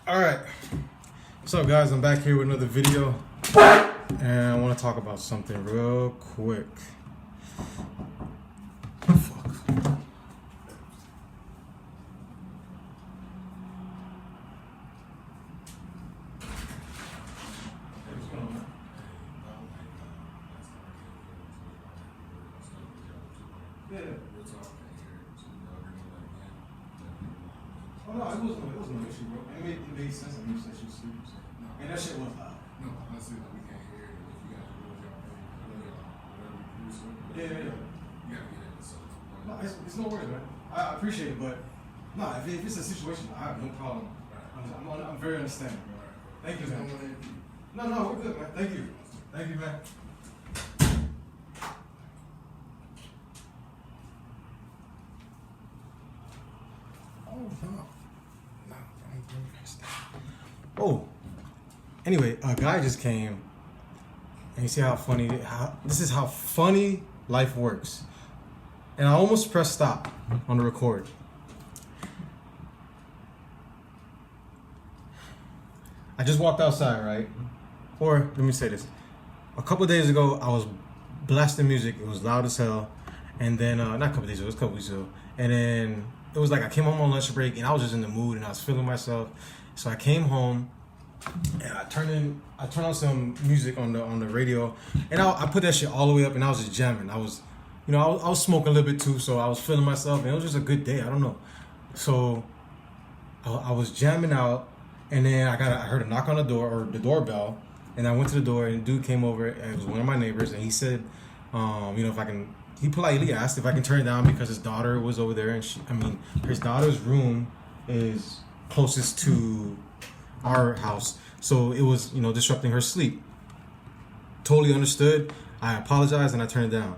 Alright, what's up guys? I'm back here with another video and I want to talk about something real quick. Oh, fuck. Yeah. Oh no, it was no issue, bro. It made sense when you said she was sleeping. So. No, And that shit was loud. No, I said that we can't hear it. If you guys do y'all whatever you produce, Yeah. you gotta get it. So, No, it's no worries, man. I appreciate it, but no, if it's a situation, I have no problem. I'm very understanding, bro. Thank you, man. No, we're good, man. Thank you, man. Oh no. Oh. Anyway, a guy just came, and you see this is how funny life works. And I almost pressed stop on the record. I just walked outside, right? Or let me say this. A couple of days ago, I was blasting music. It was loud as hell. And then, not a couple of days ago, it was a couple weeks ago. And then it was like I came home on lunch break and I was just in the mood and I was feeling myself. So I came home and I turned on some music on the radio, and I put that shit all the way up and I was just jamming. I was smoking a little bit too, so I was feeling myself and it was just a good day. I don't know. So I was jamming out, and then I heard a knock on the door, or the doorbell, and I went to the door and a dude came over, and it was one of my neighbors, and he said, if I can. He politely asked if I can turn it down because his daughter was over there, and his daughter's room is closest to our house, so it was disrupting her sleep. Totally understood. I apologized and I turned it down.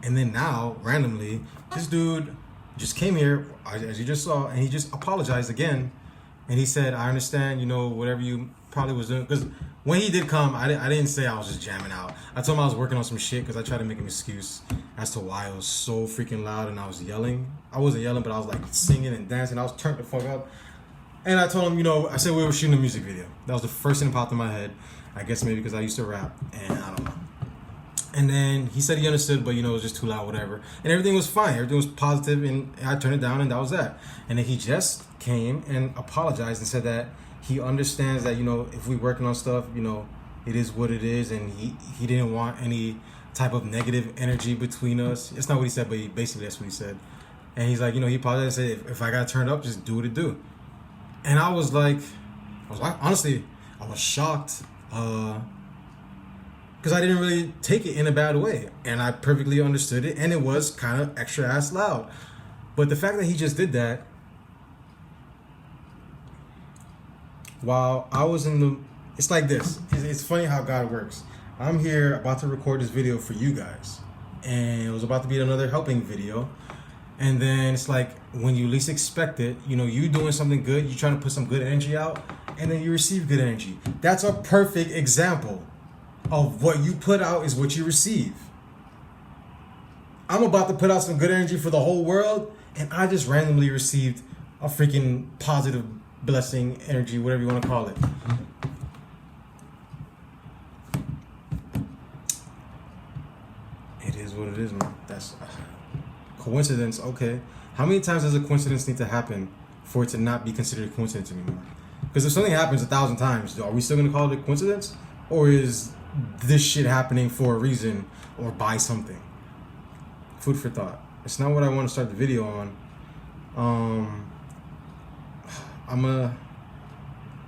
And then now randomly this dude just came here, as you just saw, and he just apologized again, and he said, I understand, whatever you probably was doing, because when he did come, I didn't say I was just jamming out. I told him I was working on some shit, because I tried to make an excuse as to why it was so freaking loud and I was yelling. I wasn't yelling, but I was like singing and dancing. I was turned the fuck up. And I told him, I said we were shooting a music video. That was the first thing that popped in my head. I guess maybe because I used to rap, and I don't know. And then he said he understood, but it was just too loud, whatever. And everything was fine. Everything was positive, and I turned it down, and that was that. And then he just came and apologized and said that he understands that, if we working on stuff, it is what it is, and he didn't want any type of negative energy between us. It's not what he said, but basically that's what he said. And he's like, he apologized and said, if I got turned up, just do what it do. And I was honestly, I was shocked, because I didn't really take it in a bad way, and I perfectly understood it, and it was kind of extra ass loud. But the fact that he just did that while I was it's like this. It's funny how God works. I'm here about to record this video for you guys, and it was about to be another helping video. And then it's like when you least expect it, you doing something good, you trying to put some good energy out, and then you receive good energy. That's a perfect example of what you put out is what you receive. I'm about to put out some good energy for the whole world, and I just randomly received a freaking positive blessing, energy, whatever you want to call it. It is what it is, man. That's coincidence, okay. How many times does a coincidence need to happen for it to not be considered a coincidence anymore? Because if something happens 1,000 times, are we still going to call it a coincidence? Or is this shit happening for a reason or by something? Food for thought. It's not what I want to start the video on.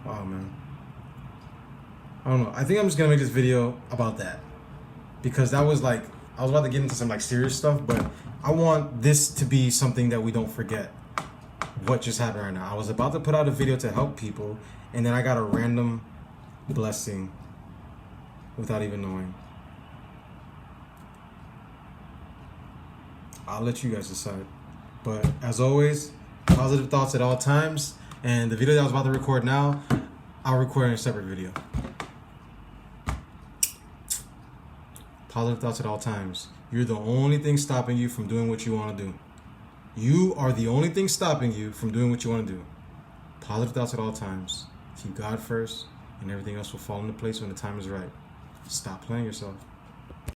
Wow, man. I don't know. I think I'm just going to make this video about that. Because that was I was about to get into some serious stuff, but I want this to be something that we don't forget what just happened right now. I was about to put out a video to help people, and then I got a random blessing without even knowing. I'll let you guys decide. But as always, positive thoughts at all times. And the video that I was about to record now, I'll record in a separate video. Positive thoughts at all times. You're the only thing stopping you from doing what you want to do. You are the only thing stopping you from doing what you want to do. Positive thoughts at all times. Keep God first, and everything else will fall into place when the time is right. Stop playing yourself.